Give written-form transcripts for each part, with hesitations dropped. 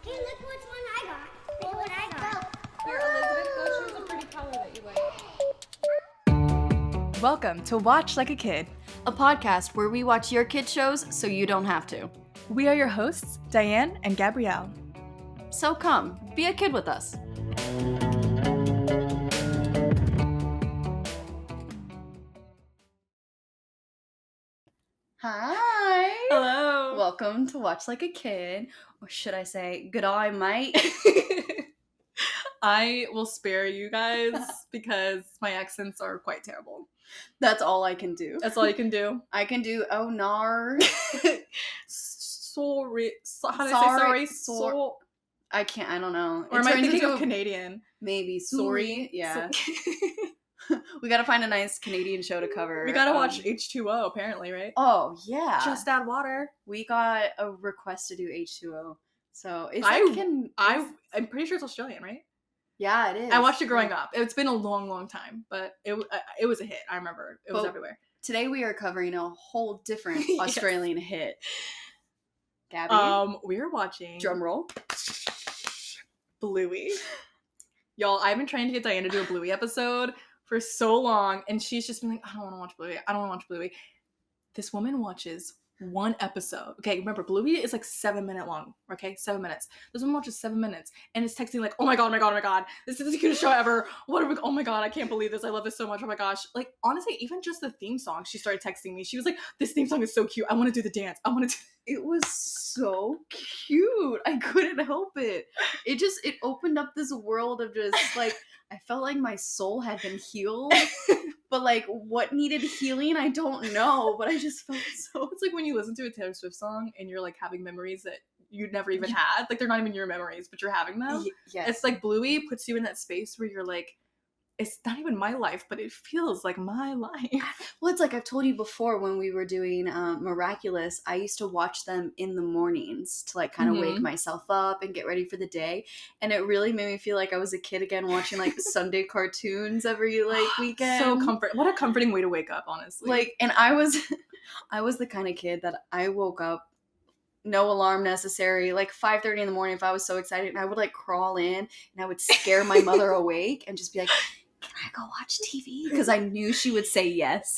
Hey, look which one I got. Look what I got. Here, Elizabeth, go choose a pretty color that you like. Welcome to Watch Like a Kid, a podcast where we watch your kid shows so you don't have to. We are your hosts, Diane and Gabriele. So come, be a kid with us. Hi. Hello. Welcome to Watch Like a Kid. Or should I say, good eye, mate. I will spare you guys because my accents are quite terrible. That's all I can do. That's all you can do. I can do, oh, nar. Sorry. How do I say sorry? I can't, I don't know. Or am I thinking of Canadian? Maybe. Sorry. Yeah. We gotta find a nice Canadian show to cover. We gotta watch H2O, apparently, right? Oh, yeah. Just add water. We got a request to do H2O. So, I'm pretty sure it's Australian, right? Yeah, it is. I watched it growing up. It's been a long, long time, but it was a hit. I remember. It was everywhere. Today we are covering a whole different Australian hit. Gabby? We're watching... Drum roll. Bluey. Y'all, I've been trying to get Diane to do a Bluey episode for so long, and she's just been like, I don't want to watch Bluey. I don't want to watch Bluey. This woman watches one episode. Okay, remember, Bluey is like 7 minutes long. Okay, 7 minutes. This woman watches 7 minutes, and is texting like, oh my god, oh my god, oh my god. This is the cutest show ever. Oh my god, I can't believe this. I love this so much. Oh my gosh. Like, honestly, even just the theme song, she started texting me. She was like, this theme song is so cute. I want to do the dance. It was so cute. I couldn't help it. It opened up this world of just like, I felt like my soul had been healed. But like, what needed healing, I don't know. But I just felt so... It's like when you listen to a Taylor Swift song and you're like having memories that you never even had. Like, they're not even your memories, but you're having them. Yes. It's like Bluey puts you in that space where you're like, it's not even my life, but it feels like my life. Well, it's like I've told you before when we were doing Miraculous, I used to watch them in the mornings to like kind of wake myself up and get ready for the day. And it really made me feel like I was a kid again watching like Sunday cartoons every like weekend. So what a comforting way to wake up, honestly. Like, and I was the kind of kid that I woke up, no alarm necessary, like 5:30 in the morning if I was so excited, and I would like crawl in and I would scare my mother awake and just be like, can I go watch TV? Because I knew she would say yes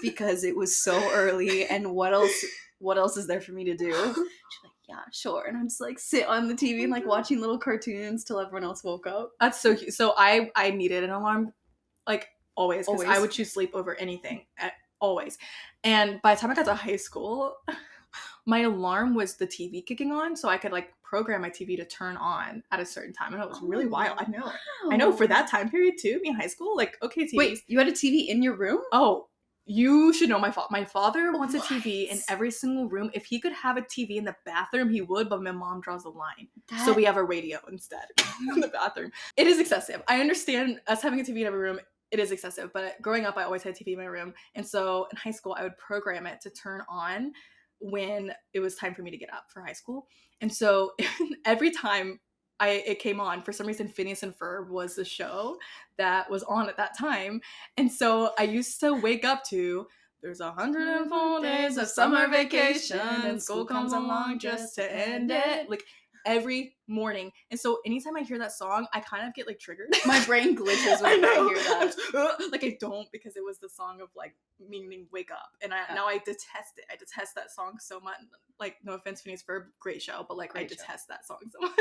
because it was so early, and what else is there for me to do? She's like, yeah, sure. And I'm just like sit on the TV and like watching little cartoons till everyone else woke up. That's so cute. So I needed an alarm, like always, because I would choose sleep over anything, always. And by the time I got to high school, my alarm was the TV kicking on, so I could like program my TV to turn on at a certain time, and it was really wild. I know for that time period too, me in high school, like, okay, TVs. Wait, you had a TV in your room? Oh, you should know my father wants a TV in every single room. If he could have a TV in the bathroom, he would, but my mom draws a line. So we have a radio instead in the bathroom. It is excessive. I understand us having a TV in every room. It is excessive, but growing up, I always had a TV in my room, and so in high school, I would program it to turn on when it was time for me to get up for high school. And so every time it came on, for some reason, Phineas and Ferb was the show that was on at that time. And so I used to wake up to, there's 104 days of summer vacation and school comes along just to end it. Like, every morning. And so anytime I hear that song, I kind of get like triggered. My brain glitches when I hear that. Like, I don't, because it was the song of like meaning wake up, and now I detest it. I detest that song so much. Like, no offense, Phineas Ferb, great show, but like, I detest that song so much.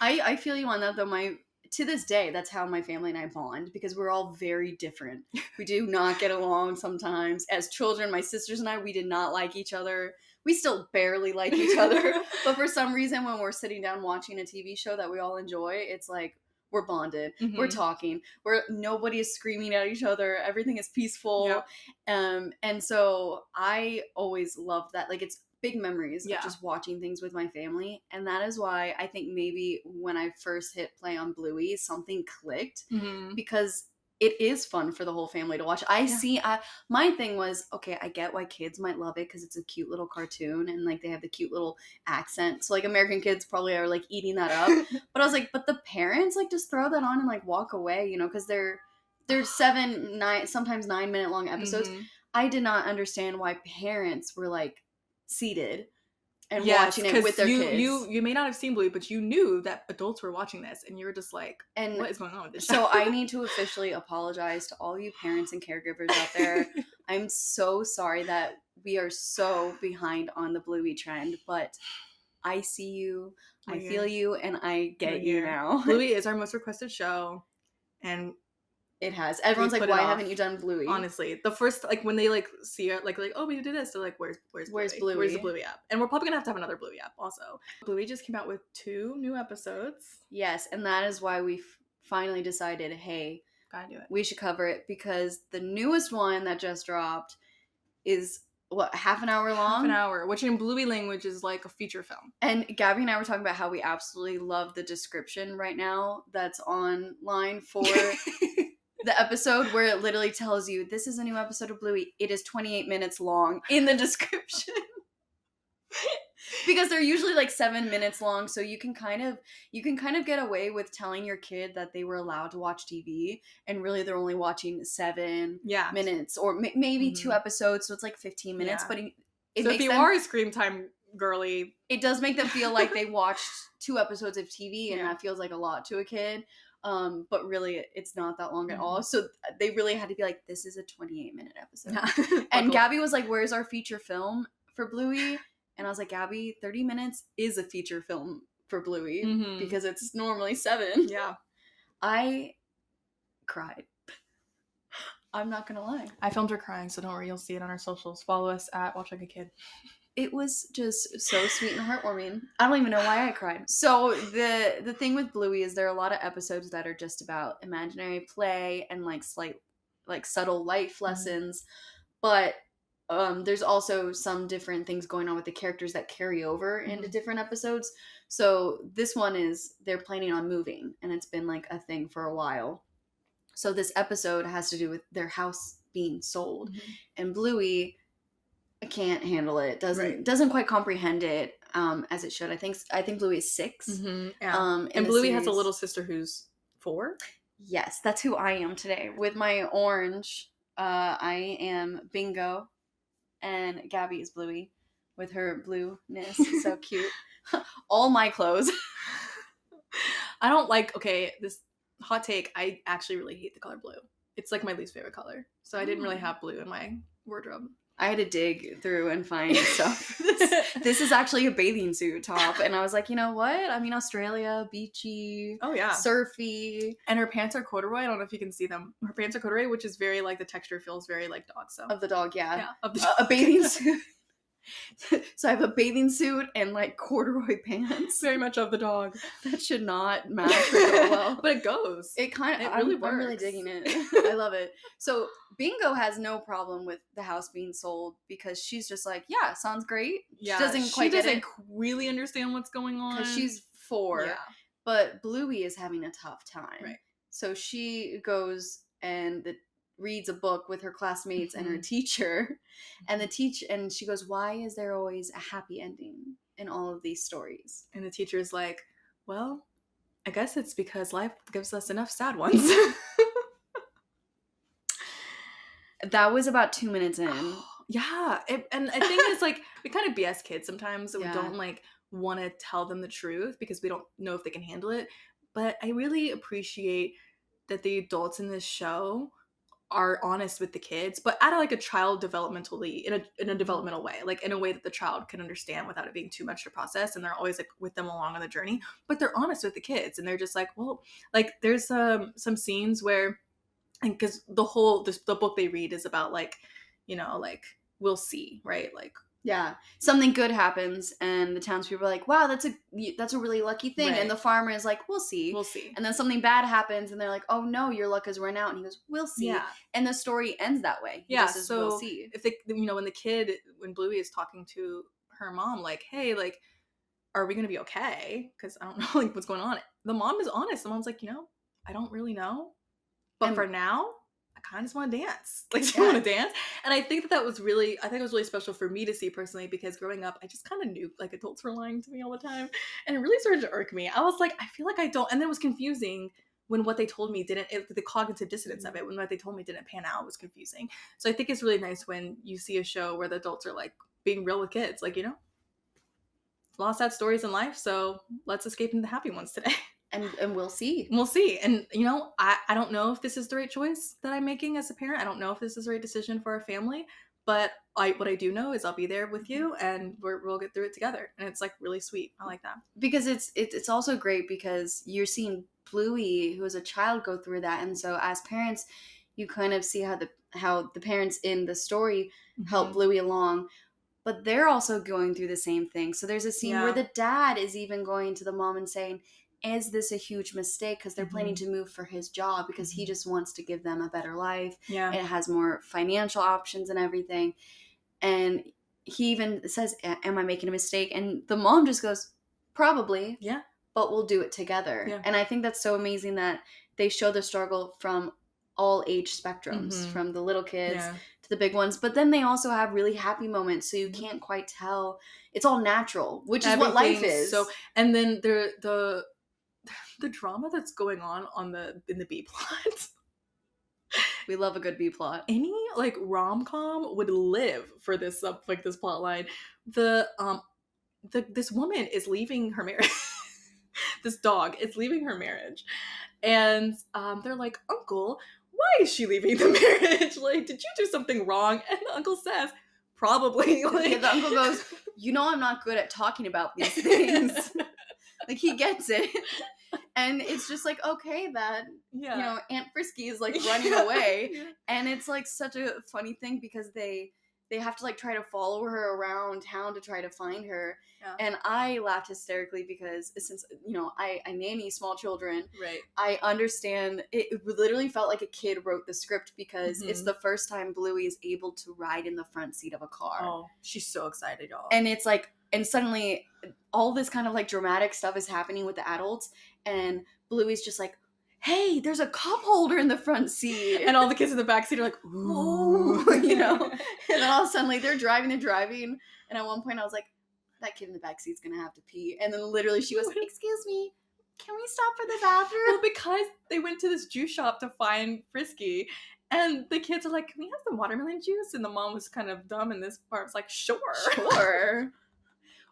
I feel you on that though. To this day, that's how my family and I bond, because we're all very different. We do not get along sometimes. As children, my sisters and I, we did not like each other. We still barely like each other. But for some reason, when we're sitting down watching a TV show that we all enjoy, it's like we're bonded. Mm-hmm. We're talking. Nobody is screaming at each other. Everything is peaceful. Yep. And so I always loved that. Like, it's big memories of just watching things with my family. And that is why I think maybe when I first hit play on Bluey, something clicked, because it is fun for the whole family to watch. My thing was, okay, I get why kids might love it because it's a cute little cartoon and like they have the cute little accent. So like American kids probably are like eating that up. But I was like, but the parents like just throw that on and like walk away, you know, because they're 7, 9, sometimes 9 minute long episodes. I did not understand why parents were like seated and Yes, watching it with their kids. You may not have seen Bluey, but you knew that adults were watching this, and you were just like, And what is going on with this so show? I need to officially apologize to all you parents and caregivers out there. I'm so sorry that we are so behind on the Bluey trend, but I see you, I feel you, and I get you now. Bluey is our most requested show, and it has. Everyone's like, why haven't you done Bluey? Honestly, the first, like, when they, like, see it, like, oh, we did this, they're like, where's Bluey? Where's the Bluey app? And we're probably gonna have another Bluey app also. Bluey just came out with 2 new episodes. Yes, and that is why we finally decided, hey, gotta do it. We should cover it, because the newest one that just dropped is, what, half an hour long? Half an hour, which in Bluey language is like a feature film. And Gabby and I were talking about how we absolutely love the description right now that's online for the episode, where it literally tells you, this is a new episode of Bluey. It is 28 minutes long in the description. Because they're usually like 7 minutes long, so you can kind of get away with telling your kid that they were allowed to watch TV, and really they're only watching 7 minutes, or maybe 2 episodes, so it's like 15 minutes. But it so makes if you are a screen time girly, it does make them feel like they watched 2 episodes of TV, and that feels like a lot to a kid. But really, it's not that long at all. So they really had to be like, this is a 28-minute episode. And Gabby was like, where's our feature film for Bluey? And I was like, Gabby, 30 minutes is a feature film for Bluey, because it's normally 7. Yeah. I cried. I'm not gonna lie. I filmed her crying, so don't worry, you'll see it on our socials. Follow us at Watch Like a Kid. It was just so sweet and heartwarming. I don't even know why I cried. So the thing with Bluey is there are a lot of episodes that are just about imaginary play and like subtle life lessons, but there's also some different things going on with the characters that carry over into different episodes. So this one is they're planning on moving, and it's been like a thing for a while. So this episode has to do with their house being sold, and Bluey can't handle it. Doesn't quite comprehend it as it should. I think Bluey is 6. Yeah. And Bluey has a little sister who's 4. Yes, that's who I am today. With my orange, I am Bingo, and Gabby is Bluey with her blueness. So cute. All my clothes. I don't like, this hot take, I actually really hate the color blue. It's like my least favorite color. So I didn't really have blue in my wardrobe. I had to dig through and find stuff. This is actually a bathing suit top. And I was like, you know what? I mean, Australia, beachy. Oh, yeah. Surfy. And her pants are corduroy. I don't know if you can see them. Her pants are corduroy, which is very, like, the texture feels very, like, dog. So. Of the dog, yeah. Yeah, of the dog. A bathing suit. So I have a bathing suit and, like, corduroy pants. Very much of the dog. That should not match or go well. But it goes. It really works. I'm really digging it. I love it. So Bingo has no problem with the house being sold, because she's just like, yeah, sounds great. Yeah, she doesn't really understand what's going on. Because she's 4. Yeah. But Bluey is having a tough time. Right. So she goes and reads a book with her classmates and her teacher, and she goes, why is there always a happy ending in all of these stories? And the teacher's like, well, I guess it's because life gives us enough sad ones. That was about 2 minutes in. Yeah. And I think it's like, we kind of BS kids sometimes, so we don't like want to tell them the truth because we don't know if they can handle it. But I really appreciate that the adults in this show are honest with the kids, but at like a child developmentally, in a developmental way, like in a way that the child can understand without it being too much to process, and they're always like with them along on the journey, but they're honest with the kids, and they're just like, well, like there's some scenes where, and because the book they read is about like, you know, like we'll see, right? Like, yeah, something good happens, and the townspeople are like, wow, that's a really lucky thing. Right. And the farmer is like, we'll see. And then something bad happens, and they're like, oh no, your luck has run out. And he goes, we'll see. Yeah. And the story ends that way. He says, so we'll see. If they, you know, when Bluey is talking to her mom, like, hey, like, are we gonna be okay? Because I don't know, like, what's going on. The mom is honest. The mom's like, you know, I don't really know, but for now, I kind of just want to dance. Like, do you want to dance? And I think it was really special for me to see personally, because growing up, I just kind of knew like adults were lying to me all the time. And it really started to irk me. I was like, I feel like I don't. And then it was confusing when what they told me the cognitive dissonance of it, when what they told me didn't pan out, was confusing. So I think it's really nice when you see a show where the adults are like being real with kids. Like, you know, a lot of sad stories in life, so let's escape into the happy ones today. And we'll see. We'll see. And, you know, I don't know if this is the right choice that I'm making as a parent. I don't know if this is the right decision for our family. But what I do know is I'll be there with you, and we'll get through it together. And it's, like, really sweet. I like that. Because it's also great because you're seeing Bluey, who is a child, go through that. And so as parents, you kind of see how the parents in the story help Bluey along. But they're also going through the same thing. So there's a scene where the dad is even going to the mom and saying, is this a huge mistake? Because they're planning to move for his job because he just wants to give them a better life. Yeah. It has more financial options and everything. And he even says, am I making a mistake? And the mom just goes, probably. Yeah. But we'll do it together. Yeah. And I think that's so amazing that they show the struggle from all age spectrums, from the little kids to the big ones. But then they also have really happy moments, so you can't quite tell. It's all natural, which is what life is. So, and then the drama that's going on in the B plot. We love a good B plot. Any like rom-com would live for this this plot line. This woman is leaving her marriage. This dog is leaving her marriage, and they're like, Uncle, why is she leaving the marriage? Like, did you do something wrong? And the uncle says, probably. Like, yeah, the uncle goes, I'm not good at talking about these things. Like, he gets it. And it's just like, okay, that, Aunt Frisky is, like, running away. And it's, like, such a funny thing because they have to, like, try to follow her around town to try to find her. Yeah. And I laughed hysterically because since, I nanny small children. Right. I understand. It literally felt like a kid wrote the script because it's the first time Bluey is able to ride in the front seat of a car. Oh, she's so excited, y'all. And it's like, and suddenly all this kind of like dramatic stuff is happening with the adults, and Bluey's just like, hey, there's a cup holder in the front seat. And all the kids in the back seat are like, ooh, And then all of a sudden, like, they're driving. And at one point I was like, that kid in the back seat's going to have to pee. And then literally she was like, excuse me, can we stop for the bathroom? Well, because they went to this juice shop to find Frisky. And the kids are like, can we have some watermelon juice? And the mom was kind of dumb in this part. It's like, sure.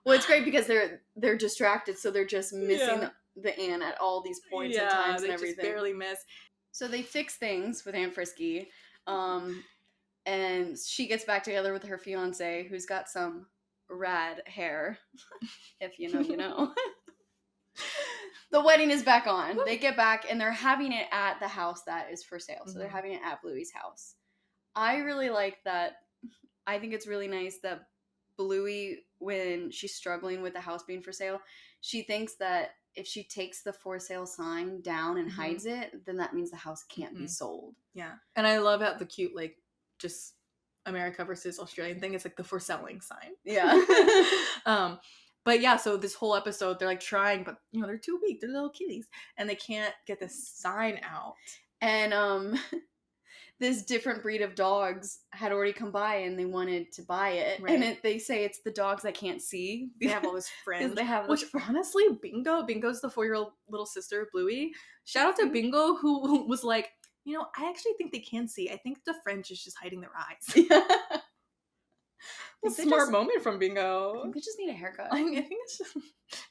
Well, it's great because they're distracted, so they're just missing the Anne at all these points and times and everything. They just barely miss. So they fix things with Aunt Frisky, and she gets back together with her fiance, who's got some rad hair. If you know, you know. The wedding is back on. They get back, and they're having it at the house that is for sale. So they're having it at Bluey's house. I really like that. I think it's really nice that Bluey, when she's struggling with the house being for sale, she thinks that if she takes the for sale sign down and hides it, then that means the house can't be sold. Yeah. And I love how the cute, like, just America versus Australian thing is like the for selling sign. Yeah. But yeah, so this whole episode, they're like trying, but they're too weak. They're little kitties. And they can't get this sign out. And this different breed of dogs had already come by and they wanted to buy it. Right. And they say it's the dogs that can't see. They have all this fringe. They have Which, honestly, Bingo's the 4-year-old little sister of Bluey. Shout out to Bingo, who was like, I actually think they can see. I think the fringe is just hiding their eyes. Yeah. A smart moment from Bingo. I think they just need a haircut. I think it's just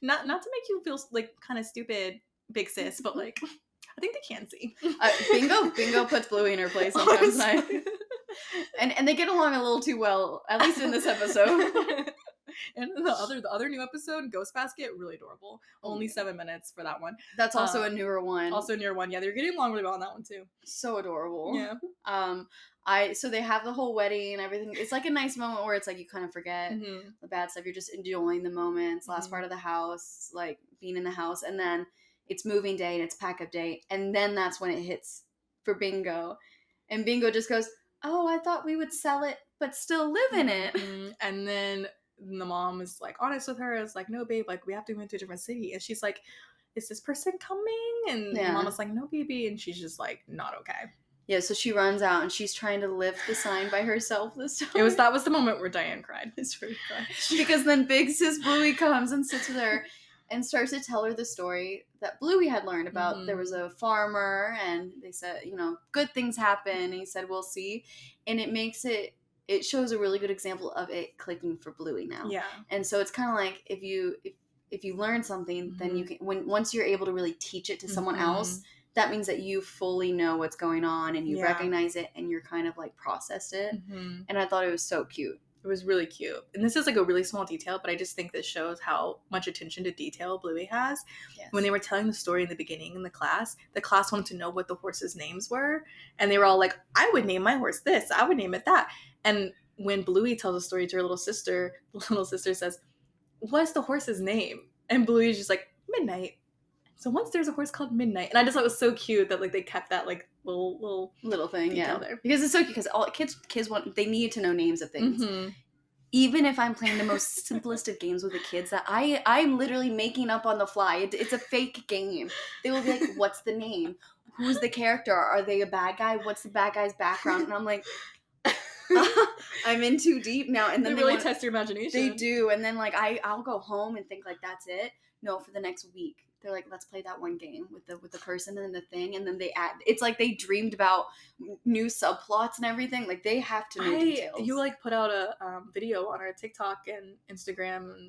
not to make you feel like kind of stupid, big sis, but like I think they can see. Bingo puts Bluey in her place sometimes. And they get along a little too well, at least in this episode. And the other new episode, Ghostbasket, really adorable. Only 7 minutes for that one. That's also a newer one. Also a newer one. Yeah, they're getting along really well on that one too. So adorable. Yeah. So they have the whole wedding and everything. It's like a nice moment where it's like you kind of forget the bad stuff. You're just enjoying the moments. Last part of the house, like being in the house, and then it's moving day and it's pack up day, and then that's when it hits for Bingo, and Bingo just goes, "Oh, I thought we would sell it, but still live in it." And then the mom is like honest with her. It's like, "No, babe, like we have to move to a different city," and she's like, "Is this person coming?" And the mom is like, "No, baby," and she's just like, not okay. Yeah, so she runs out and she's trying to lift the sign by herself this time. That was the moment where Diane cried. It's really fun. Because then big sis Bluey comes and sits with her and starts to tell her the story that Bluey had learned about. There was a farmer and they said, good things happen. And he said, we'll see. And it it shows a really good example of it clicking for Bluey now. Yeah. And so it's kind of like if you learn something, then you can once you're able to really teach it to someone else, that means that you fully know what's going on and you recognize it and you're kind of like processed it. And I thought it was so cute. It was really cute. And this is like a really small detail, but I just think this shows how much attention to detail Bluey has. Yes. When they were telling the story in the beginning in the class wanted to know what the horses' names were. And they were all like, I would name my horse this. I would name it that. And when Bluey tells a story to her little sister says, what's the horse's name? And Bluey's just like, Midnight. So once there's a horse called Midnight. And I just thought it was so cute that like they kept that like little thing, detail there. Because it's so cute because all kids they need to know names of things. Even if I'm playing the most simplest of games with the kids that I'm literally making up on the fly. It's a fake game. They will be like, what's the name? Who's the character? Are they a bad guy? What's the bad guy's background? And I'm like, I'm in too deep now. And then they really test your imagination. They do. And then like I'll go home and think like that's it. No, for the next week. They're like, let's play that one game with the person and the thing, and then they add. It's like they dreamed about new subplots and everything. Like they have to know details. You like put out a video on our TikTok and Instagram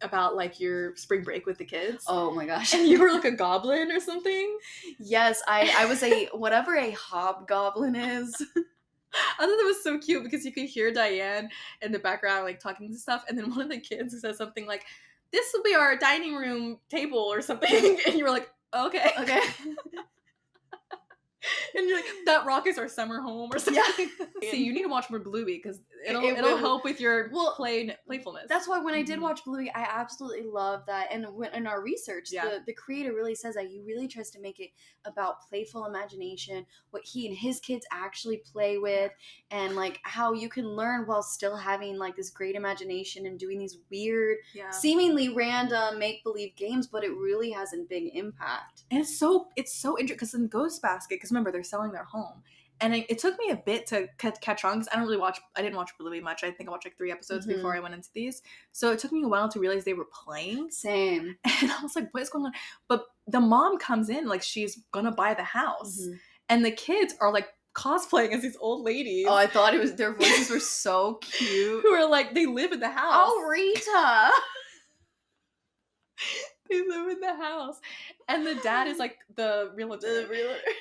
about like your spring break with the kids. Oh my gosh! And you were like a goblin or something. Yes, I was whatever a hobgoblin is. I thought that was so cute because you could hear Diane in the background like talking to stuff, and then one of the kids says something like, this will be our dining room table or something. And you were like, okay. And you're like, that rock is our summer home or something. Yeah. See, you need to watch more Bluey because it'll help with your playfulness. That's why when I did watch Bluey, I absolutely loved that. And in our research, the creator really says that he really tries to make it about playful imagination, what he and his kids actually play with, and like how you can learn while still having like this great imagination and doing these weird, seemingly random make-believe games, but it really has a big impact. And it's so interesting because in Ghostbasket, because remember they're selling their home, and it took me a bit to catch on because I didn't watch Bluey much. I think I watched like 3 episodes before I went into these, so it took me a while to realize they were playing. Same. And I was like, what is going on? But the mom comes in like she's gonna buy the house, and the kids are like cosplaying as these old ladies. Oh, I thought it was their voices were so cute. Who are like, they live in the house. Oh, Rita. They live in the house. And the dad is like the realtor.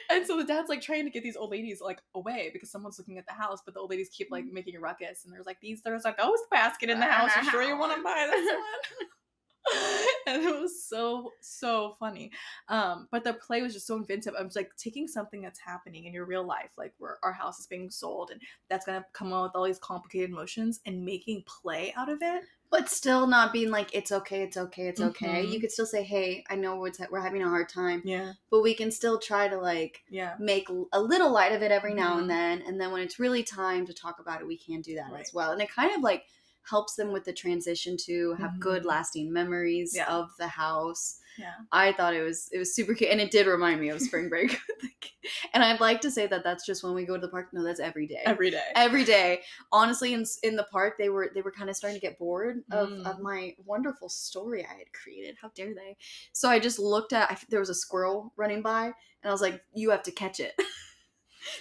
And so the dad's like trying to get these old ladies like away because someone's looking at the house, but the old ladies keep like making a ruckus. And there's like, there's a ghost basket in the house. You sure you want to buy this one? And it was so funny. But the play was just so inventive. I was like taking something that's happening in your real life, like where our house is being sold, and that's gonna come out with all these complicated emotions and making play out of it. But still not being like, it's okay. You could still say, hey, I know we're having a hard time. Yeah. But we can still try to like make a little light of it every now and then. And then when it's really time to talk about it, we can do that as well. And it kind of like helps them with the transition to have good lasting memories of the house. Yeah. I thought it was super cute, and it did remind me of spring break. And I'd like to say that that's just when we go to the park. No, that's every day. Every day. Honestly, in the park, they were kind of starting to get bored of my wonderful story I had created. How dare they? So I just looked at, there was a squirrel running by, and I was like, you have to catch it.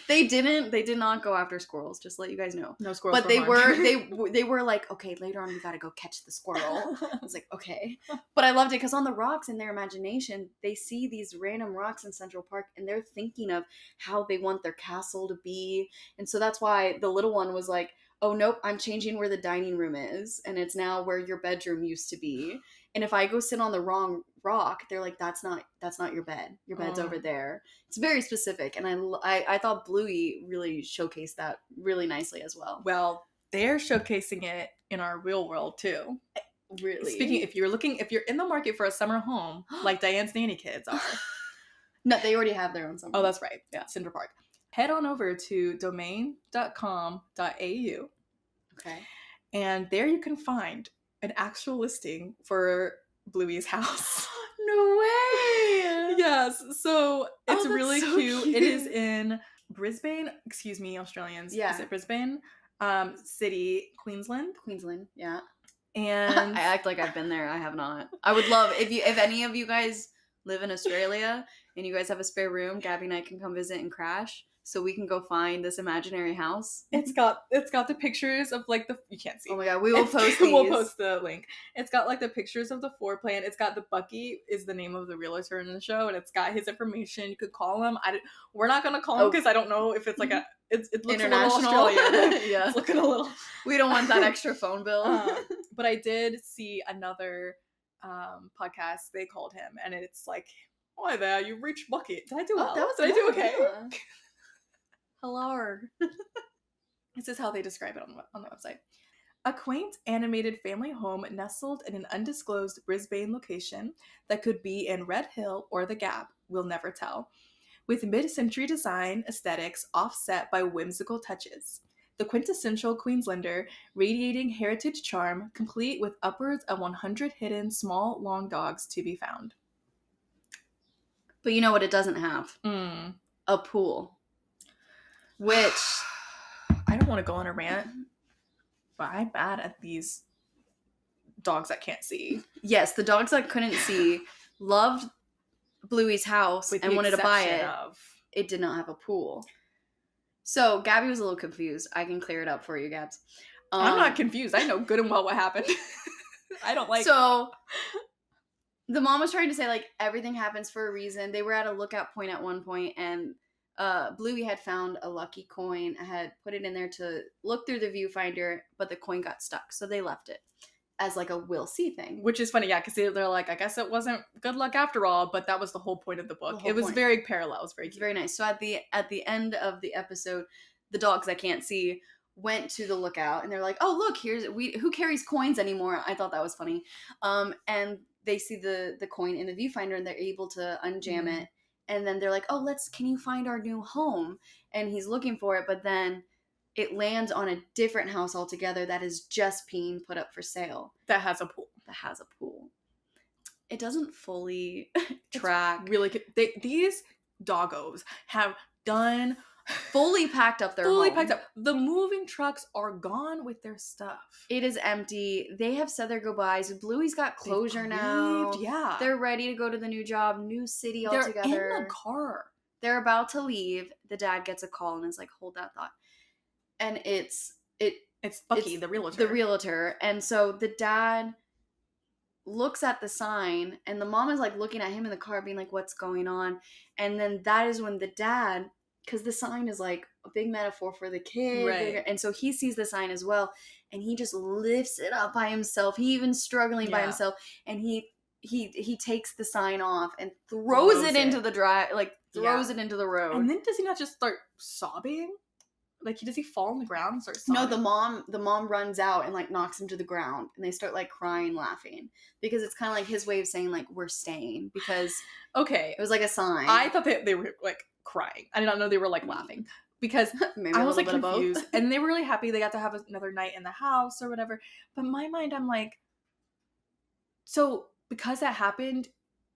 They did not go after squirrels, just to let you guys know. No squirrels. But they were like, okay, later on we gotta go catch the squirrel. I was like, okay. But I loved it because on the rocks in their imagination, they see these random rocks in Central Park and they're thinking of how they want their castle to be. And so that's why the little one was like, oh nope, I'm changing where the dining room is, and it's now where your bedroom used to be. And if I go sit on the wrong rock, they're like, that's not your bed. Your bed's over there. It's very specific, and I thought Bluey really showcased that really nicely as well. Well, they're showcasing it in our real world too. Really? Speaking, if you're in the market for a summer home, like Diane's nanny kids are. No, they already have their own summer. Oh, that's right. Yeah, Cinder Park. Head on over to domain.com.au. Okay. And there you can find an actual listing for Bluey's house. No way! Yes. So it's really so cute. It is in Brisbane. Excuse me, Australians. Yeah. Is it Brisbane? City, Queensland. Queensland, yeah. And I act like I've been there. I have not. I would love if any of you guys live in Australia and you guys have a spare room, Gabby and I can come visit and crash. so we can go find this imaginary house? It's got the pictures of like you can't see. Oh my god, we will post these. We'll post the link. It's got like the pictures of the floor plan. It's got the Bucky is the name of the realtor in the show, and it's got his information. You could call him. We're not gonna call him because I don't know if it's like it looks International. a little Australian. Yeah, it's looking a little. We don't want that extra phone bill. But I did see another podcast. They called him, and it's like, "Hi there, you reached Bucky." Did I do well? Did I do okay? Yeah. Hello. This is how they describe it on the website. A quaint, animated family home nestled in an undisclosed Brisbane location that could be in Red Hill or the Gap, we'll never tell, with mid-century design aesthetics offset by whimsical touches. The quintessential Queenslander, radiating heritage charm, complete with upwards of 100 hidden small, long dogs to be found. But you know what it doesn't have? A pool. Which, I don't want to go on a rant, but I'm bad at these dogs that can't see. Yes, the dogs that couldn't see loved Bluey's house and wanted to buy it. It did not have a pool. So Gabby was a little confused. I can clear it up for you, Gabs. I'm not confused. I know good and well what happened. I don't like. So the mom was trying to say like everything happens for a reason. They were at a lookout point at one point, and Bluey had found a lucky coin. I had put it in there to look through the viewfinder, but the coin got stuck, so they left it as like a we'll see thing. Which is funny, yeah, because they're like, I guess it wasn't good luck after all, but that was the whole point of the book. It was very parallel. It was very cute. Very nice. So at the end of the episode, the dogs that can't see went to the lookout, and they're like, oh look, who carries coins anymore? I thought that was funny. And they see the coin in the viewfinder, and they're able to unjam it. And then they're like, oh, can you find our new home? And he's looking for it, but then it lands on a different house altogether that is just being put up for sale. That has a pool. It doesn't fully track. It's really good. These doggos have done... fully packed up their home. Packed up. The moving trucks are gone with their stuff. It is empty. They have said their goodbyes. Bluey's got closure now. Yeah. They're ready to go to the new job, new city altogether. They're in the car. They're about to leave. The dad gets a call and is like, hold that thought. And it's Bucky, the realtor. The realtor. And so the dad looks at the sign, and the mom is like looking at him in the car being like, what's going on? And then that is when the dad... because the sign is like a big metaphor for the kid. Right. And so he sees the sign as well. And he just lifts it up by himself. He even struggling by himself. And he takes the sign off and throws it into the throws it into the road. And then does he not just start sobbing? Like, does he fall on the ground and start sobbing? No, the mom runs out and like knocks him to the ground. And they start like crying, laughing. Because it's kind of like his way of saying like, we're staying. Because it was like a sign. I thought they were like crying. I did not know they were like laughing, because I was like confused. And they were really happy they got to have another night in the house or whatever. But in my mind, I'm like, so because that happened,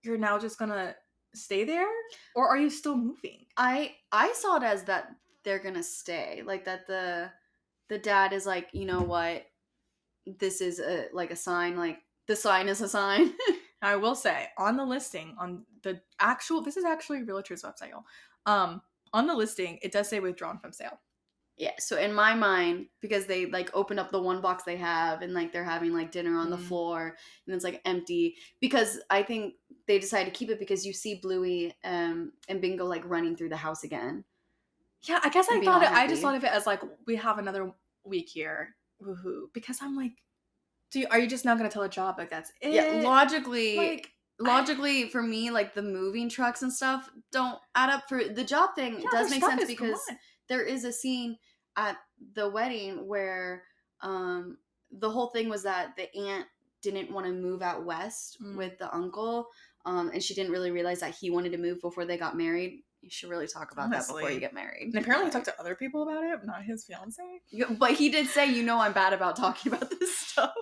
you're now just gonna stay there, or are you still moving? I saw it as that they're gonna stay, like that the dad is like, you know what, this is a sign, like the sign is a sign. I will say, on the listing, on the actual, this is actually a realtor's website, y'all. On the listing, it does say withdrawn from sale. Yeah, so in my mind, because they like opened up the one box they have, and like they're having like dinner on the floor, and it's like empty, because I think they decided to keep it because you see Bluey and Bingo like running through the house again. Yeah, I guess I just thought of it as like, we have another week here, woohoo, because I'm like, are you just not gonna tell a job like that's it? Yeah, logically for me, like the moving trucks and stuff don't add up. For the job thing, it does make sense because there is a scene at the wedding where the whole thing was that the aunt didn't want to move out west with the uncle, and she didn't really realize that he wanted to move before they got married. You should really talk about that before you get married. And apparently he talked to other people about it, not his fiance. But he did say, I'm bad about talking about this stuff.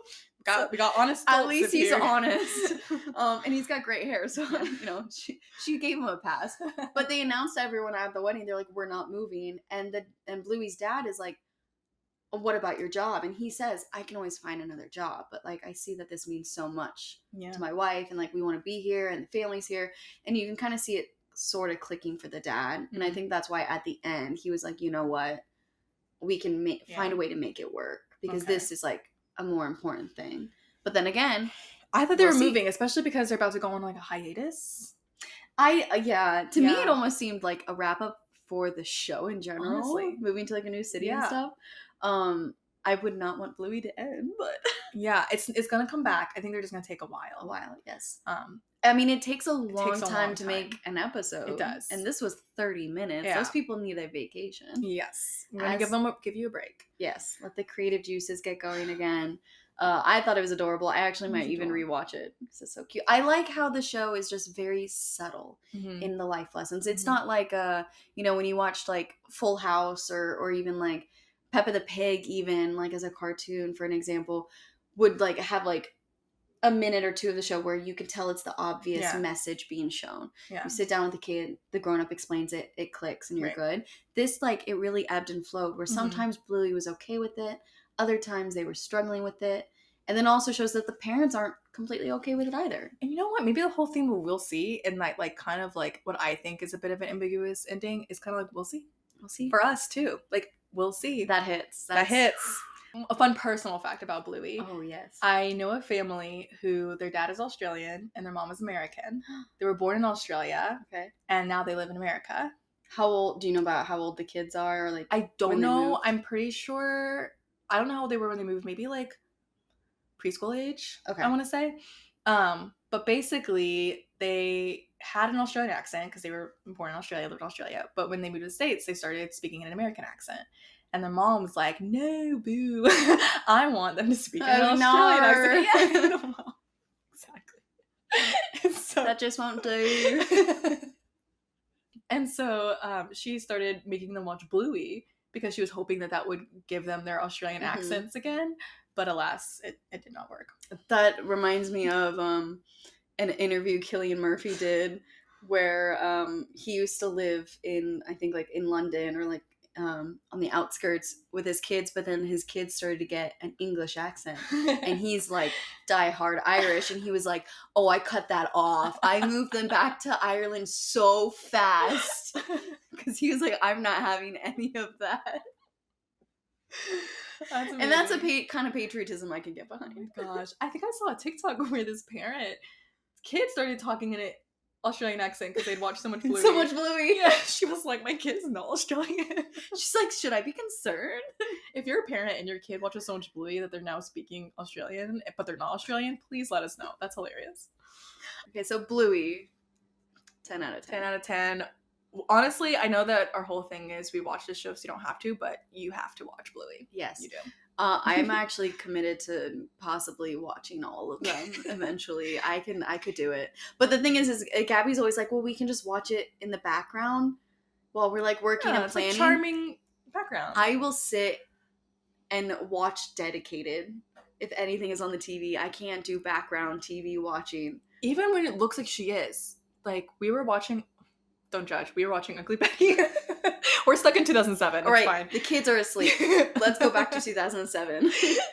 We got honest. At least he's honest. And he's got great hair, so she gave him a pass. But they announced to everyone at the wedding, they're like, we're not moving. And Bluey's dad is like, what about your job? And he says, I can always find another job, but like I see that this means so much to my wife, and like we want to be here, and the family's here. And you can kind of see it sort of clicking for the dad. And I Mhm. think that's why at the end he was like, you know what? We can find a way to make it work because Okay. this is like a more important thing. But then again, I thought they we'll were see. moving, especially because they're about to go on like a hiatus. To me, it Yeah. almost seemed like a wrap up for the show in general. Honestly. Moving to like a new city and Yeah. stuff. I would not want Bluey to end, but Yeah, it's gonna come back. I think they're just gonna take a while. a while, yes. Um, I mean, it takes a long takes a time long to time. make an episode. It does. And this was 30 minutes. Yeah. Those people need a vacation. yes, we're gonna give you a break. Yes, let the creative juices get going again. I thought it was adorable. I actually It might was even adorable. rewatch it because it's so cute. I like how the show is just very subtle Mhm. in the life lessons. It's Mhm. not like when you watched like Full House or even like Peppa the Pig, even like as a cartoon, for an example, would like have like a minute or two of the show where you could tell it's the obvious Yeah. message being shown. Yeah. You sit down with the kid, the grown-up explains it, it clicks, and you're Right. good. This, like, it really ebbed and flowed, where Mhm. sometimes Bluey was okay with it, other times they were struggling with it, and then also shows that the parents aren't completely okay with it either. And you know what? Maybe the whole thing we'll see, and like kind of like what I think is a bit of an ambiguous ending is kind of like we'll see. We'll see. For us too. Like we'll see. That hits. That hits. A fun personal fact about Bluey. Oh, yes. I know a family who their dad is Australian and their mom is American. They were born in Australia Okay. and now they live in America. How old, do you know about how old the kids are? Or like, I don't when they know. moved? I'm pretty sure. I don't know how old they were when they moved. Maybe like preschool age. Okay. I want to say. But basically they had an Australian accent because they were born in Australia, lived in Australia. But when they moved to the States, they started speaking an American accent. And their mom was like, "No, boo! I want them to speak an Oh, Australian accent." no. Yeah, well, exactly. And so that just won't do. and so she started making them watch Bluey because she was hoping that would give them their Australian Mhm. accents again. But alas, it did not work. That reminds me of an interview Cillian Murphy did where he used to live in, I think, like in London or like on the outskirts with his kids, but then his kids started to get an English accent. And he's like diehard Irish, and he was like, "Oh, I cut that off. I moved them back to Ireland so fast." Because he was like, "I'm not having any of that." And that's a kind of patriotism I can get Oh behind. my gosh. I think I saw a TikTok where this kid started talking in an Australian accent because they'd watched so much Bluey. So much Bluey. Yeah, she was like, "My kid's not Australian." She's like, "Should I be concerned?" If you're a parent and your kid watches so much Bluey that they're now speaking Australian, but they're not Australian, please let us know. That's hilarious. Okay, so Bluey, 10 out of 10. 10 out of 10. Honestly, I know that our whole thing is we watch this show so you don't have to, but you have to watch Bluey. Yes. You do. I'm actually committed to possibly watching all of them eventually. I could do it. But the thing is Gabby's always like, "Well, we can just watch it in the background while we're like working and it's planning." like charming background. I will sit and watch dedicated. If anything is on the TV, I can't do background TV watching. Even when it looks like she is. Like, we were watching... Don't judge. We were watching Ugly Betty. We're stuck in 2007. All right, fine. the kids are asleep. Let's go back to 2007.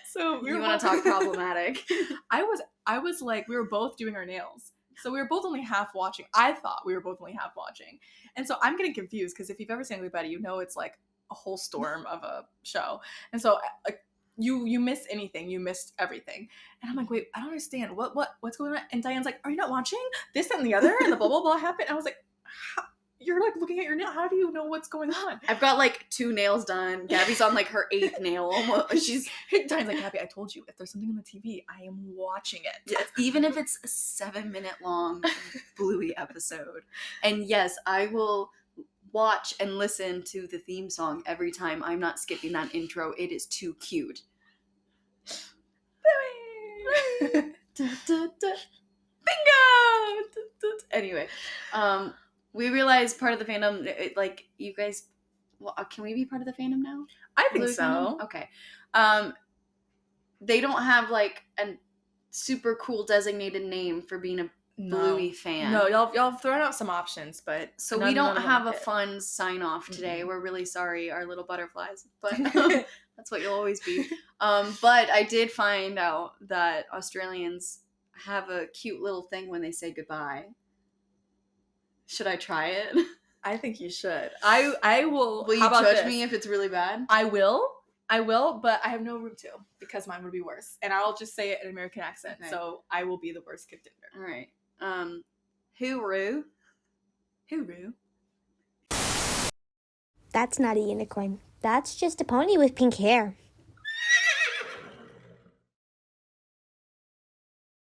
So we You were want to talk problematic? I was like, we were both doing our nails. So we were both only half watching. I thought we were both only half watching. And so I'm getting confused because if you've ever seen Ugly Betty, you know it's like a whole storm of a show. And so like you miss anything. You missed everything. And I'm like, wait, I don't understand. What's going on? And Diane's like, "Are you not watching this and the other?" And the blah, blah, blah happened. I was like, you're like looking at your nail. How do you know what's going on? I've got like 2 nails done. Gabby's on like her 8th nail almost. Diane's like, "Gabby, I told you, if there's something on the TV, I am watching it." Yes, even if it's a 7-minute long Bluey episode. And yes, I will watch and listen to the theme song every time. I'm not skipping that intro. It is too cute. Bingo! Anyway, we realized part of the fandom, like, you guys, well, can we be part of the fandom now? I think Bluey so. fandom? Okay. They don't have like a super cool designated name for being a Bluey fan. No, y'all have thrown out some options, but So none- we don't none of them have a hit. fun sign off today. Mm-mm. We're really sorry, our little butterflies, but that's what you'll always be. But I did find out that Australians have a cute little thing when they say goodbye. Should I try it? I think you should. I will. Will you how about judge this? me if it's really bad? I will, but I have no room to because mine would be worse. And I'll just say it in an American accent. Okay. So I will be the worst kid dinner. All right. Hooroo. Hooroo. That's not a unicorn. That's just a pony with pink hair.